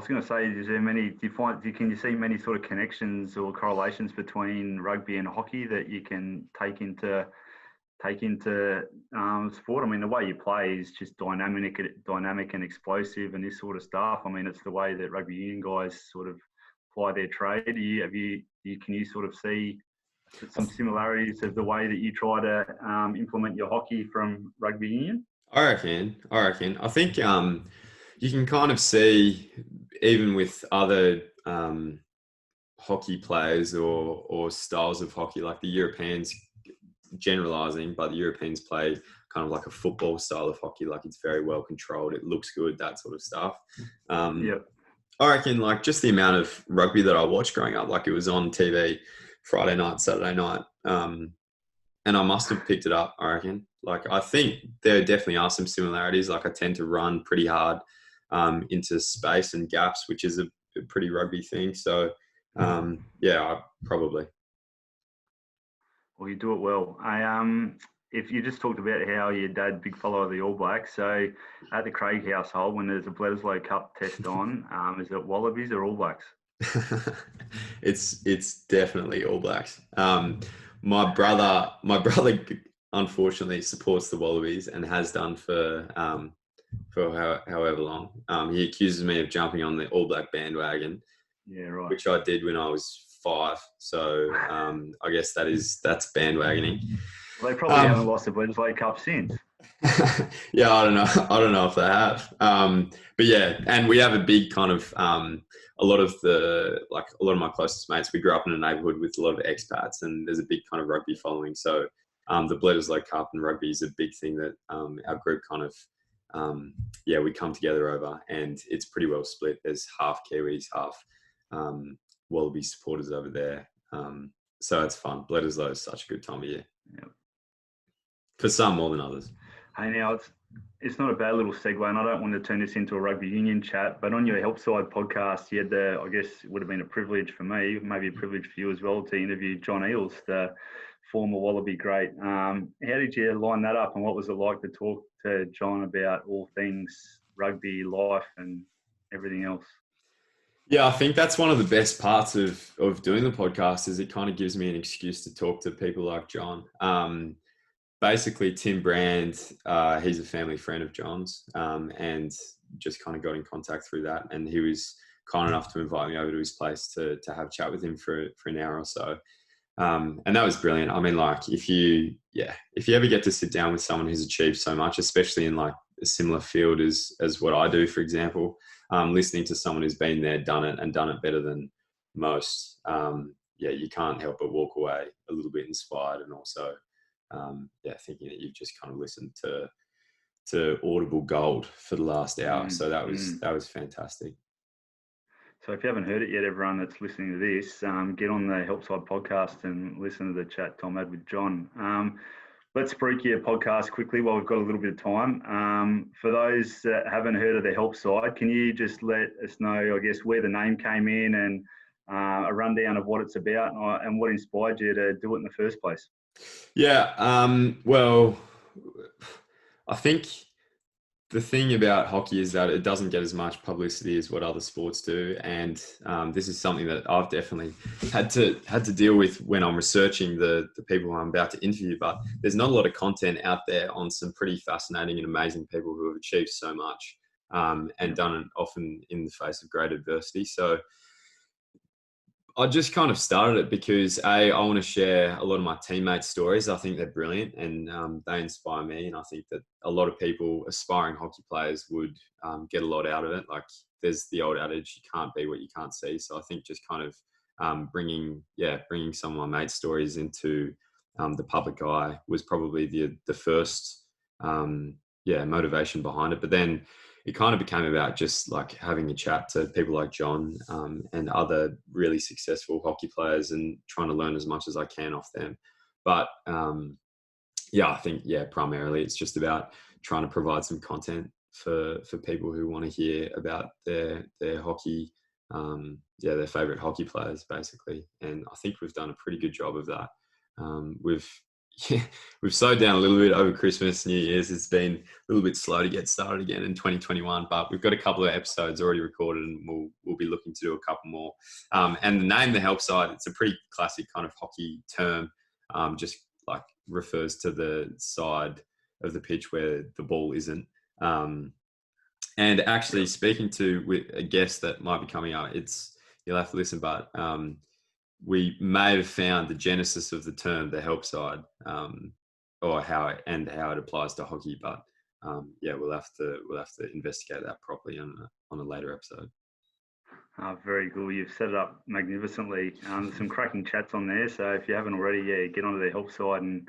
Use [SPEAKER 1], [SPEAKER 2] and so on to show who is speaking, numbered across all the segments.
[SPEAKER 1] was going to say, is there many? Can you see many sort of connections or correlations between rugby and hockey that you can take into sport? I mean, the way you play is just dynamic and explosive, and this sort of stuff. I mean, it's the way that rugby union guys sort of apply their trade. Can you sort of see some similarities of the way that you try to implement your hockey from rugby union?
[SPEAKER 2] I reckon. I think you can kind of see, even with other hockey players or styles of hockey, like the Europeans, generalizing, but the Europeans play kind of like a football style of hockey. Like, it's very well controlled. It looks good, that sort of stuff.
[SPEAKER 1] Yep.
[SPEAKER 2] I reckon, like, just the amount of rugby that I watched growing up, like, it was on TV Friday night, Saturday night. And I must have picked it up, I reckon. Like, I think there definitely are some similarities. Like, I tend to run pretty hard into space and gaps, which is a pretty rugby thing. So, probably.
[SPEAKER 1] Well, you do it well. If you just talked about how your dad, big follower of the All Blacks, so at the Craig household, when there's a Bledisloe Cup test on, is it Wallabies or All Blacks?
[SPEAKER 2] It's definitely All Blacks. My brother unfortunately supports the Wallabies and has done for however long. He accuses me of jumping on the All Black bandwagon.
[SPEAKER 1] Yeah, right.
[SPEAKER 2] Which I did when I was 5. So I guess that's bandwagoning.
[SPEAKER 1] Well, they probably haven't lost the Bledisloe Cup since.
[SPEAKER 2] Yeah, I don't know if they have. But yeah, and we have a big kind of a lot of my closest mates. We grew up in a neighbourhood with a lot of expats, and there's a big kind of rugby following. So the Bledisloe Cup and rugby is a big thing that our group kind of we come together over, and it's pretty well split. There's half Kiwis, half Wallaby supporters over there. So it's fun. Bledisloe is such a good time of year.
[SPEAKER 1] Yep.
[SPEAKER 2] For some more than others.
[SPEAKER 1] Hey, now it's not a bad little segue, and I don't want to turn this into a rugby union chat, but on your Help Side podcast, you had I guess it would have been a privilege for me, maybe a privilege for you as well, to interview John Eales, the former Wallaby great. How did you line that up, and what was it like to talk to John about all things rugby, life, and everything else?
[SPEAKER 2] Yeah, I think that's one of the best parts of doing the podcast, is it kind of gives me an excuse to talk to people like John. Basically, Tim Brand, he's a family friend of John's, and just kind of got in contact through that. And he was kind enough to invite me over to his place to have a chat with him for an hour or so. And that was brilliant. I mean, like, if you ever get to sit down with someone who's achieved so much, especially in like a similar field as what I do, for example, listening to someone who's been there, done it better than most, you can't help but walk away a little bit inspired, and also thinking that you've just kind of listened to audible gold for the last hour. So that was fantastic.
[SPEAKER 1] So if you haven't heard it yet, everyone that's listening to this, get on the Helpside podcast and listen to the chat Tom had with John. Let's break your podcast quickly while we've got a little bit of time. For those that haven't heard of the Helpside, can you just let us know, I guess, where the name came in, and a rundown of what it's about, and what inspired you to do it in the first place?
[SPEAKER 2] Yeah, well, I think the thing about hockey is that it doesn't get as much publicity as what other sports do, and this is something that I've definitely had to deal with when I'm researching the people I'm about to interview. But there's not a lot of content out there on some pretty fascinating and amazing people who have achieved so much, and done it often in the face of great adversity. So I just kind of started it because I want to share a lot of my teammates' stories. I think they're brilliant, and they inspire me. And I think that a lot of people, aspiring hockey players, would get a lot out of it. Like, there's the old adage, you can't be what you can't see. So I think just kind of bringing some of my mates' stories into the public eye was probably the first motivation behind it. But then it kind of became about just like having a chat to people like John and other really successful hockey players, and trying to learn as much as I can off them. But I think primarily it's just about trying to provide some content for people who want to hear about their hockey, their favorite hockey players, basically. And I think we've done a pretty good job of that. We've yeah, we've slowed down a little bit over Christmas, New Year's. It's been a little bit slow to get started again in 2021, but we've got a couple of episodes already recorded, and we'll be looking to do a couple more. And the name, the help side, it's a pretty classic kind of hockey term, just like refers to the side of the pitch where the ball isn't. And actually, speaking to with a guest that might be coming up, you'll have to listen, but we may have found the genesis of the term, the help side, or how it applies to hockey. But we'll have to investigate that properly on a later episode.
[SPEAKER 1] Very cool. You've set it up magnificently. There's some cracking chats on there. So if you haven't already, get onto the help side and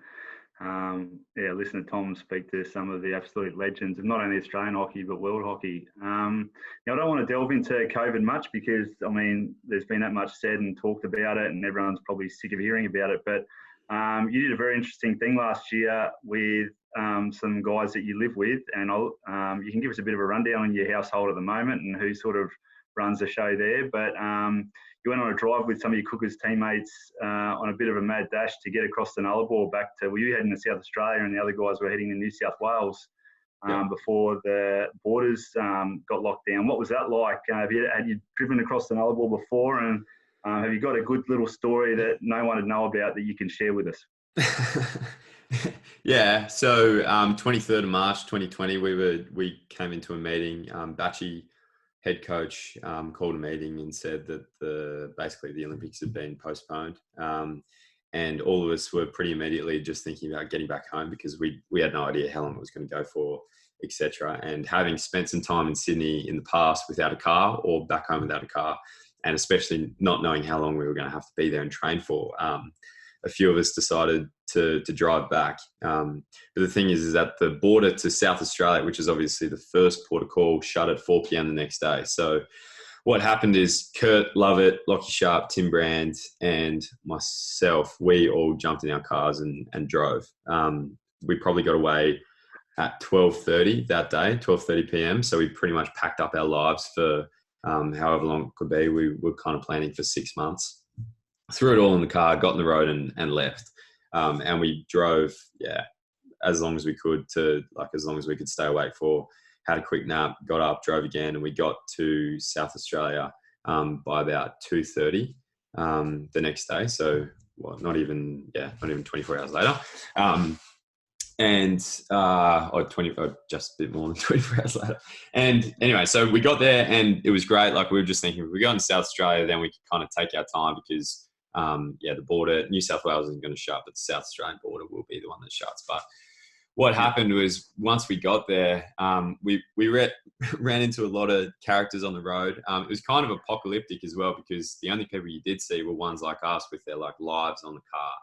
[SPEAKER 1] listen to Tom speak to some of the absolute legends of not only Australian hockey but world hockey. I don't want to delve into COVID much because there's been that much said and talked about it, and everyone's probably sick of hearing about it. But you did a very interesting thing last year with some guys that you live with, and you can give us a bit of a rundown on your household at the moment and who sort of runs the show there. But you went on a drive with some of your Cookers teammates on a bit of a mad dash to get across the Nullarbor back to, you heading to South Australia and the other guys were heading to New South Wales before the borders got locked down. What was that like? Had you driven across the Nullarbor before, and have you got a good little story that no one would know about that you can share with us?
[SPEAKER 2] Yeah, so 23rd of March 2020, we came into a meeting. Batchy, head coach, called a meeting and said that basically the Olympics had been postponed, and all of us were pretty immediately just thinking about getting back home because we had no idea how long it was going to go for, etc. And having spent some time in Sydney in the past without a car, or back home without a car, and especially not knowing how long we were going to have to be there and train for, a few of us decided to drive back. But the thing is that the border to South Australia, which is obviously the first port of call, shut at 4 p.m. the next day. So what happened is Kurt Lovett, Lockie Sharp, Tim Brand, and myself, we all jumped in our cars and drove. We probably got away at 12:30 that day, 12:30 p.m. So we pretty much packed up our lives for however long it could be. We were kind of planning for 6 months. Threw it all in the car, got on the road and left. And we drove, as long as we could as long as we could stay awake for, had a quick nap, got up, drove again, and we got to South Australia by about 2:30 the next day. So not even 24 hours later. Or just a bit more than 24 hours later. And anyway, so we got there and it was great. Like, we were just thinking, if we go in South Australia, then we could kind of take our time because the border, New South Wales isn't going to shut, but the South Australian border will be the one that shuts. But what happened was, once we got there, we ran into a lot of characters on the road. It was kind of apocalyptic as well, because the only people you did see were ones like us with their lives on the car,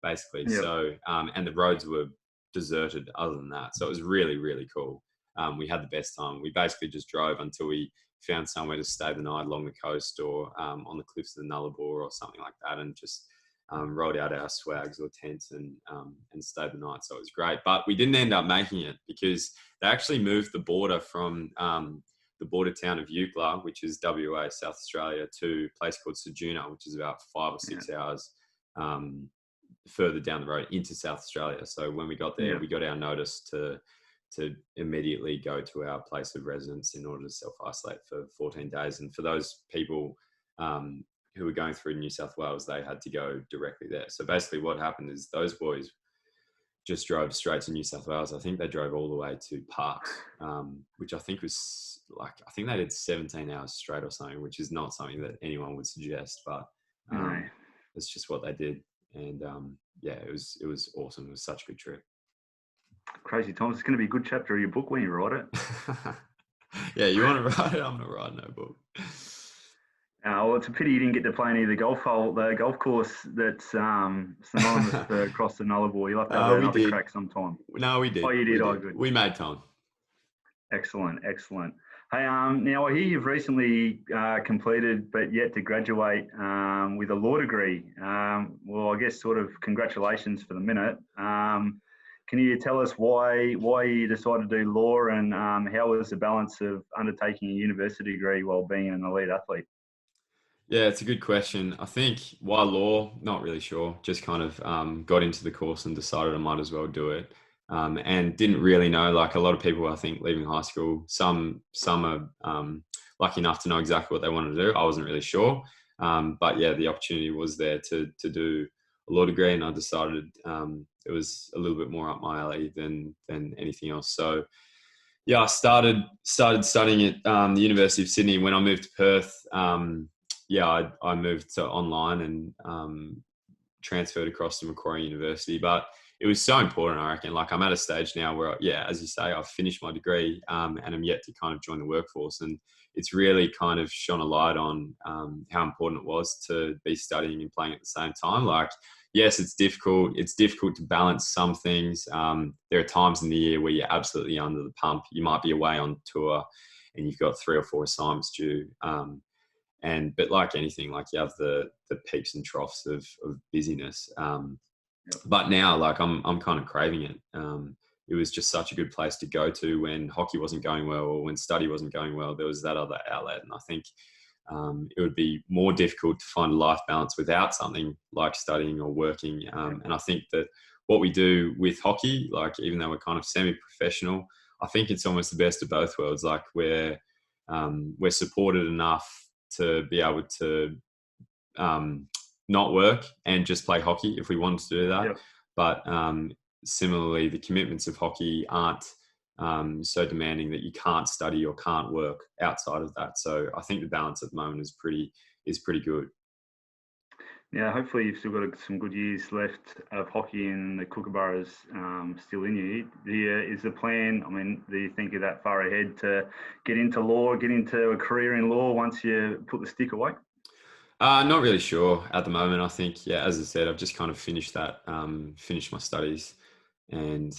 [SPEAKER 2] basically. Yep. So, and the roads were deserted other than that. So it was really, really cool. We had the best time. We basically just drove until we found somewhere to stay the night along the coast, or on the cliffs of the Nullarbor or something like that, and just rolled out our swags or tents and stayed the night. So it was great. But we didn't end up making it because they actually moved the border from the border town of Eucla, which is WA, South Australia, to a place called Ceduna, which is about 5 or 6 hours further down the road into South Australia. So when we got there, we got our notice to immediately go to our place of residence in order to self-isolate for 14 days. And for those people who were going through New South Wales, they had to go directly there. So basically what happened is those boys just drove straight to New South Wales. I think they drove all the way to Parkes, which I think was I think they did 17 hours straight or something, which is not something that anyone would suggest, but it's just what they did. And it was awesome. It was such a good trip.
[SPEAKER 1] Crazy times. It's going to be a good chapter of your book when you write it.
[SPEAKER 2] Yeah, you want to write it? I'm going to write no book.
[SPEAKER 1] Well, it's a pity you didn't get to play any of the golf course that's synonymous across the Nullarbor. You'll have to have another crack sometime.
[SPEAKER 2] No, we did.
[SPEAKER 1] Oh, you did? Good.
[SPEAKER 2] We made time.
[SPEAKER 1] Excellent. Hey, now I hear you've recently completed, but yet to graduate with a law degree. Well, I guess sort of congratulations for the minute. Can you tell us why you decided to do law, and how was the balance of undertaking a university degree while being an elite athlete?
[SPEAKER 2] Yeah, it's a good question. I think why law, not really sure. Just kind of got into the course and decided I might as well do it. And didn't really know, like a lot of people, I think, leaving high school, some are lucky enough to know exactly what they want to do. I wasn't really sure. But yeah, the opportunity was there to do a law degree, and I decided it was a little bit more up my alley than anything else. So yeah, I started studying at the University of Sydney. When I moved to Perth, yeah, I moved to online and transferred across to Macquarie University. But it was so important, I reckon. Like I'm at a stage now where, yeah, as you say, I've finished my degree and I'm yet to kind of join the workforce. And it's really kind of shone a light on how important it was to be studying and playing at the same time. Like, yes, it's difficult. It's difficult to balance some things. There are times in the year where you're absolutely under the pump. You might be away on tour and you've got 3 or 4 assignments due. But like anything, like you have the peaks and troughs of busyness.
[SPEAKER 1] Yep.
[SPEAKER 2] But now, like I'm kind of craving it. It was just such a good place to go to when hockey wasn't going well or when study wasn't going well. There was that other outlet, and I think it would be more difficult to find a life balance without something like studying or working. And I think that what we do with hockey, like even though we're kind of semi-professional, I think it's almost the best of both worlds. Like we're supported enough to be able to not work and just play hockey if we wanted to do that.
[SPEAKER 1] Yep.
[SPEAKER 2] But similarly, the commitments of hockey aren't so demanding that you can't study or can't work outside of that. So I think the balance at the moment is pretty good.
[SPEAKER 1] Now, hopefully, you've still got some good years left of hockey and the Kookaburras still in you. Is the plan? I mean, do you think you're that far ahead to get into law, get into a career in law once you put the stick away?
[SPEAKER 2] Not really sure at the moment. I think, yeah, as I said, I've just kind of finished finished my studies, and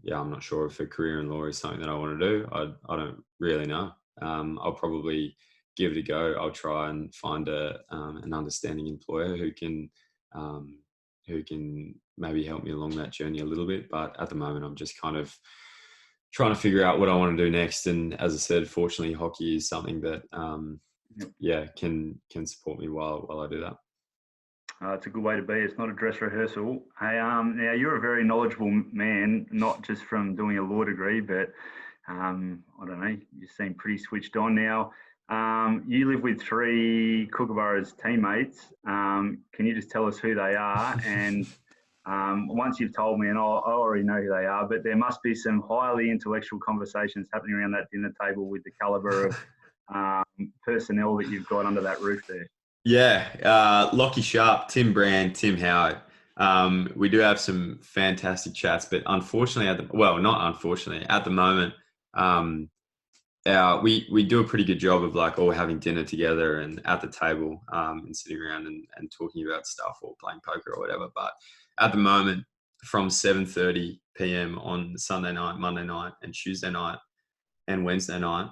[SPEAKER 2] yeah, I'm not sure if a career in law is something that I want to do. I don't really know. I'll probably give it a go. I'll try and find an understanding employer um, who can maybe help me along that journey a little bit. But at the moment, I'm just kind of trying to figure out what I want to do next. And as I said, fortunately, hockey is something that
[SPEAKER 1] Yep.
[SPEAKER 2] yeah, can support me while I do that.
[SPEAKER 1] It's a good way to be. It's not a dress rehearsal. Hey, now you're a very knowledgeable man, not just from doing a law degree, but I don't know. You seem pretty switched on now. You live with 3 Kookaburras teammates. Can you just tell us who they are? And once you've told me, and I already know who they are, but there must be some highly intellectual conversations happening around that dinner table with the caliber of personnel that you've got under that roof there.
[SPEAKER 2] Yeah, Lockie Sharp, Tim Brand, Tim Howard. We do have some fantastic chats, but unfortunately, not unfortunately, at the moment, um, we do a pretty good job of like all having dinner together and at the table and sitting around and talking about stuff or playing poker or whatever. But at the moment, from 7:30 p.m. on Sunday night, Monday night, and Tuesday night and Wednesday night,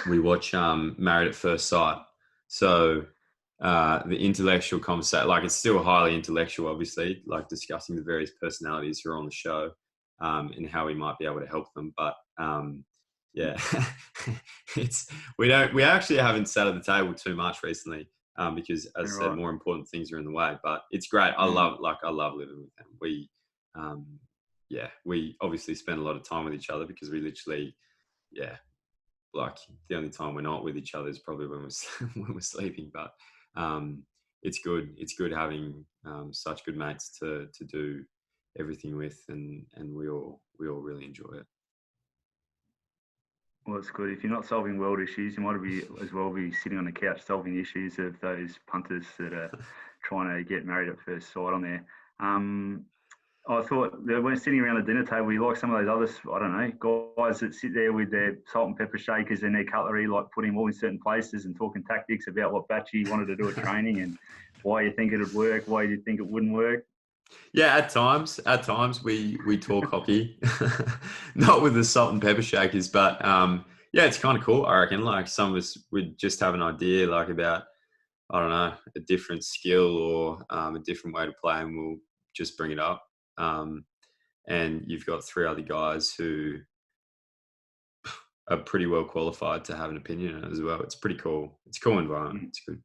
[SPEAKER 2] we watch Married at First Sight. So the intellectual conversation, like it's still highly intellectual, obviously, like discussing the various personalities who are on the show and how we might be able to help them. But yeah, we actually haven't sat at the table too much recently because, as I said,
[SPEAKER 1] Right.
[SPEAKER 2] more important things are in the way. But it's great. I love living with them. Um, yeah, we obviously spend a lot of time with each other because we literally, yeah, like the only time we're not with each other is probably when we're when we're sleeping. But it's good. It's good having such good mates to do everything with, and we all really enjoy it.
[SPEAKER 1] Well, it's good. If you're not solving world issues, you might be as well be sitting on the couch solving issues of those punters that are trying to get married at first sight on there. I thought that when sitting around the dinner table, you like some of those others, I don't know, guys that sit there with their salt and pepper shakers and their cutlery, like putting them all in certain places and talking tactics about what batch you wanted to do at training and why you think it'd work, why you think it wouldn't work.
[SPEAKER 2] Yeah, at times we talk hockey, not with the salt and pepper shakers, but yeah, it's kind of cool. I reckon. Like some of us would just have an idea, like about I don't know, a different skill or a different way to play, and we'll just bring it up. Um, and you've got 3 other guys who are pretty well qualified to have an opinion on it as well. It's pretty cool. It's a cool environment.
[SPEAKER 1] Mm.
[SPEAKER 2] It's good.